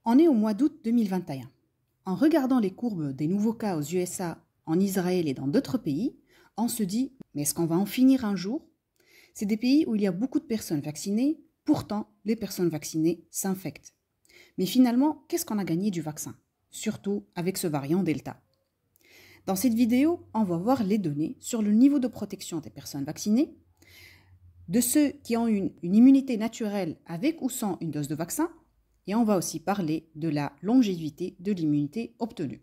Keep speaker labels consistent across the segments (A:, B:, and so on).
A: On est au mois d'août 2021. En regardant les courbes des nouveaux cas aux USA, en Israël et dans d'autres pays, on se dit « mais est-ce qu'on va en finir un jour ?» C'est des pays où il y a beaucoup de personnes vaccinées, pourtant les personnes vaccinées s'infectent. Mais finalement, qu'est-ce qu'on a gagné du vaccin? Surtout avec ce variant Delta. Dans cette vidéo, on va voir les données sur le niveau de protection des personnes vaccinées, de ceux qui ont une immunité naturelle avec ou sans une dose de vaccin, et on va aussi parler de la longévité de l'immunité obtenue.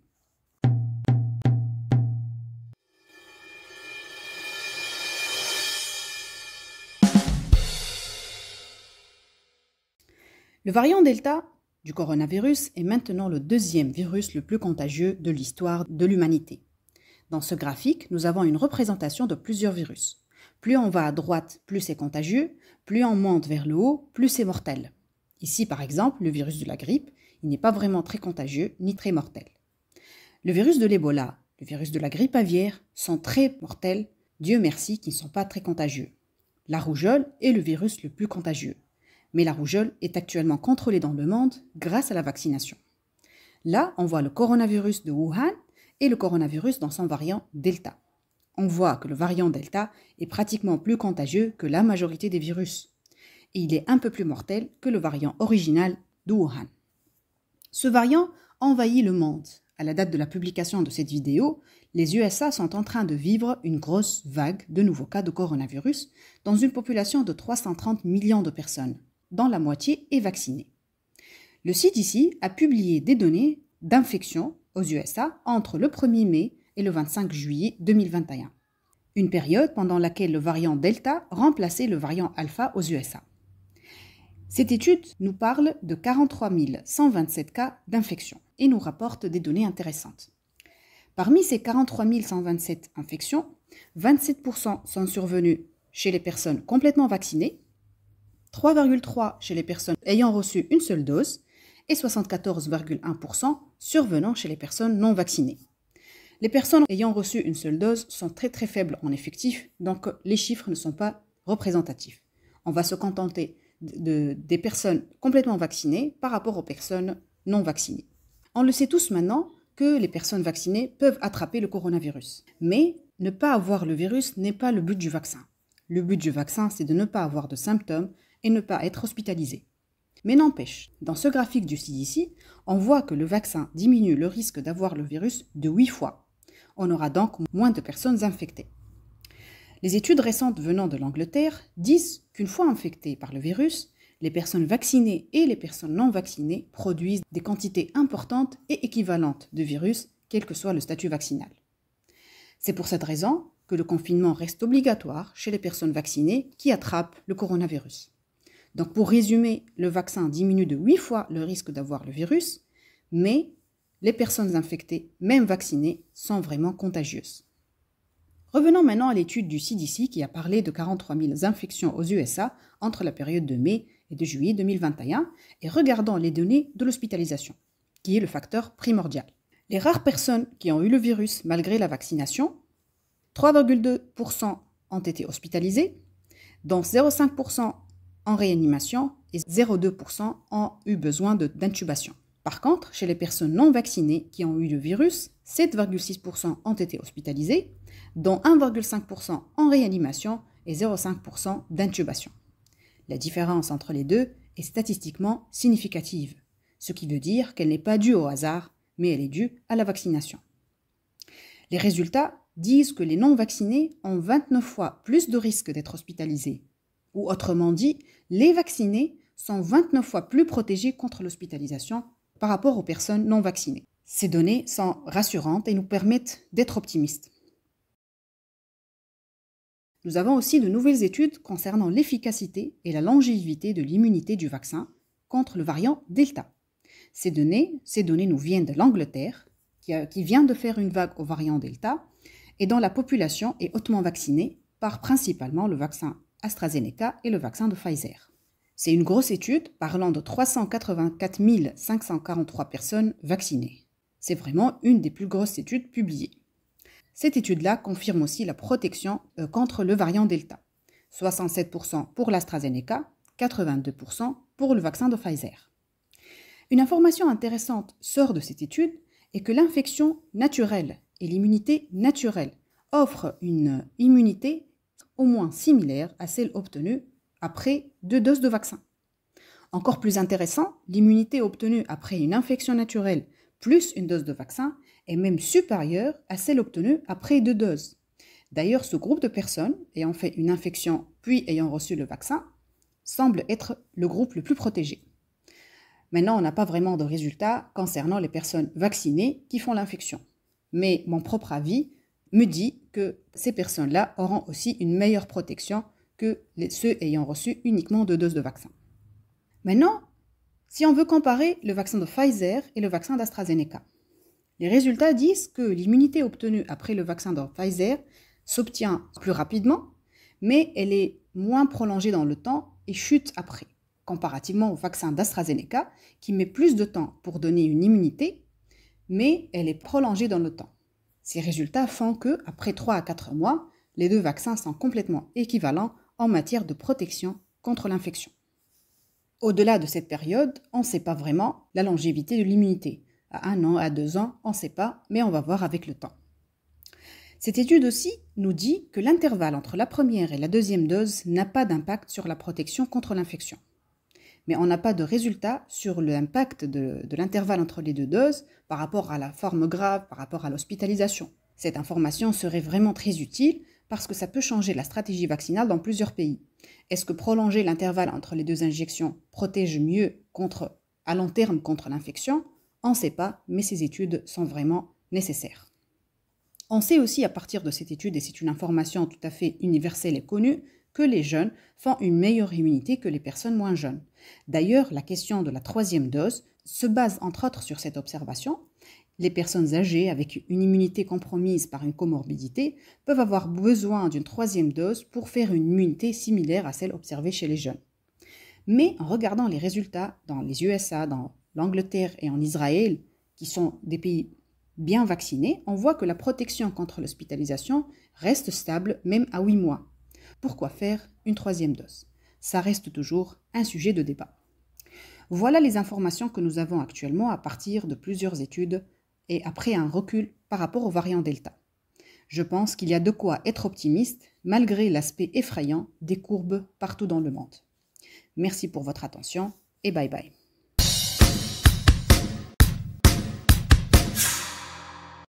A: Le variant Delta du coronavirus est maintenant le deuxième virus le plus contagieux de l'histoire de l'humanité. Dans ce graphique, nous avons une représentation de plusieurs virus. Plus on va à droite, plus c'est contagieux, plus on monte vers le haut, plus c'est mortel. Ici, par exemple, le virus de la grippe, il n'est pas vraiment très contagieux ni très mortel. Le virus de l'Ebola, le virus de la grippe aviaire sont très mortels, Dieu merci, qui ne sont pas très contagieux. La rougeole est le virus le plus contagieux. Mais la rougeole est actuellement contrôlée dans le monde grâce à la vaccination. Là, on voit le coronavirus de Wuhan et le coronavirus dans son variant Delta. On voit que le variant Delta est pratiquement plus contagieux que la majorité des virus. Et il est un peu plus mortel que le variant original de Wuhan. Ce variant envahit le monde. À la date de la publication de cette vidéo, les USA sont en train de vivre une grosse vague de nouveaux cas de coronavirus dans une population de 330 millions de personnes, dont la moitié est vaccinée. Le CDC a publié des données d'infection aux USA entre le 1er mai et le 25 juillet 2021, une période pendant laquelle le variant Delta remplaçait le variant Alpha aux USA. Cette étude nous parle de 43 127 cas d'infection et nous rapporte des données intéressantes. Parmi ces 43 127 infections, 27% sont survenues chez les personnes complètement vaccinées, 3,3% chez les personnes ayant reçu une seule dose et 74,1% survenant chez les personnes non vaccinées. Les personnes ayant reçu une seule dose sont très faibles en effectif, donc les chiffres ne sont pas représentatifs. On va se contenter des personnes complètement vaccinées par rapport aux personnes non vaccinées. On le sait tous maintenant que les personnes vaccinées peuvent attraper le coronavirus. Mais ne pas avoir le virus n'est pas le but du vaccin. Le but du vaccin, c'est de ne pas avoir de symptômes et ne pas être hospitalisé. Mais n'empêche, dans ce graphique du CDC, on voit que le vaccin diminue le risque d'avoir le virus de 8 fois. On aura donc moins de personnes infectées. Les études récentes venant de l'Angleterre disent qu'une fois infectées par le virus, les personnes vaccinées et les personnes non vaccinées produisent des quantités importantes et équivalentes de virus, quel que soit le statut vaccinal. C'est pour cette raison que le confinement reste obligatoire chez les personnes vaccinées qui attrapent le coronavirus. Donc pour résumer, le vaccin diminue de 8 fois le risque d'avoir le virus, mais les personnes infectées, même vaccinées, sont vraiment contagieuses. Revenons maintenant à l'étude du CDC qui a parlé de 43 000 infections aux USA entre la période de mai et de juillet 2021 et regardons les données de l'hospitalisation, qui est le facteur primordial. Les rares personnes qui ont eu le virus malgré la vaccination, 3,2% ont été hospitalisées, dont 0,5% en réanimation et 0,2% ont eu besoin d'intubation. Par contre, chez les personnes non vaccinées qui ont eu le virus, 7,6% ont été hospitalisés, dont 1,5% en réanimation et 0,5% d'intubation. La différence entre les deux est statistiquement significative, ce qui veut dire qu'elle n'est pas due au hasard, mais elle est due à la vaccination. Les résultats disent que les non-vaccinés ont 29 fois plus de risques d'être hospitalisés, ou autrement dit, les vaccinés sont 29 fois plus protégés contre l'hospitalisation par rapport aux personnes non vaccinées. Ces données sont rassurantes et nous permettent d'être optimistes. Nous avons aussi de nouvelles études concernant l'efficacité et la longévité de l'immunité du vaccin contre le variant Delta. Ces données nous viennent de l'Angleterre, qui vient de faire une vague au variant Delta et dont la population est hautement vaccinée par principalement le vaccin AstraZeneca et le vaccin de Pfizer. C'est une grosse étude parlant de 384 543 personnes vaccinées. C'est vraiment une des plus grosses études publiées. Cette étude-là confirme aussi la protection contre le variant Delta. 67% pour l'AstraZeneca, 82% pour le vaccin de Pfizer. Une information intéressante sort de cette étude est que l'infection naturelle et l'immunité naturelle offrent une immunité au moins similaire à celle obtenue après 2 doses de vaccin. Encore plus intéressant, l'immunité obtenue après une infection naturelle plus une dose de vaccin est même supérieure à celle obtenue après 2 doses. D'ailleurs, ce groupe de personnes ayant fait une infection puis ayant reçu le vaccin semble être le groupe le plus protégé. Maintenant, on n'a pas vraiment de résultats concernant les personnes vaccinées qui font l'infection. Mais mon propre avis me dit que ces personnes-là auront aussi une meilleure protection que ceux ayant reçu uniquement 2 doses de vaccin. Maintenant, si on veut comparer le vaccin de Pfizer et le vaccin d'AstraZeneca, les résultats disent que l'immunité obtenue après le vaccin de Pfizer s'obtient plus rapidement, mais elle est moins prolongée dans le temps et chute après, comparativement au vaccin d'AstraZeneca qui met plus de temps pour donner une immunité, mais elle est prolongée dans le temps. Ces résultats font que, après 3 à 4 mois, les 2 vaccins sont complètement équivalents en matière de protection contre l'infection. Au-delà de cette période, on ne sait pas vraiment la longévité de l'immunité. À 1 an, à 2 ans, on ne sait pas, mais on va voir avec le temps. Cette étude aussi nous dit que l'intervalle entre la première et la deuxième dose n'a pas d'impact sur la protection contre l'infection. Mais on n'a pas de résultat sur l'impact de l'intervalle entre les 2 doses par rapport à la forme grave, par rapport à l'hospitalisation. Cette information serait vraiment très utile parce que ça peut changer la stratégie vaccinale dans plusieurs pays. Est-ce que prolonger l'intervalle entre les 2 injections protège mieux à long terme contre l'infection? On ne sait pas, mais ces études sont vraiment nécessaires. On sait aussi à partir de cette étude, et c'est une information tout à fait universelle et connue, que les jeunes font une meilleure immunité que les personnes moins jeunes. D'ailleurs, la question de la 3e dose se base entre autres sur cette observation. Les personnes âgées avec une immunité compromise par une comorbidité peuvent avoir besoin d'une 3e dose pour faire une immunité similaire à celle observée chez les jeunes. Mais en regardant les résultats dans les USA, dans l'Angleterre et en Israël, qui sont des pays bien vaccinés, on voit que la protection contre l'hospitalisation reste stable même à 8 mois. Pourquoi faire une 3e dose? Ça reste toujours un sujet de débat. Voilà les informations que nous avons actuellement à partir de plusieurs études et après un recul par rapport au variant Delta. Je pense qu'il y a de quoi être optimiste malgré l'aspect effrayant des courbes partout dans le monde. Merci pour votre attention et bye bye.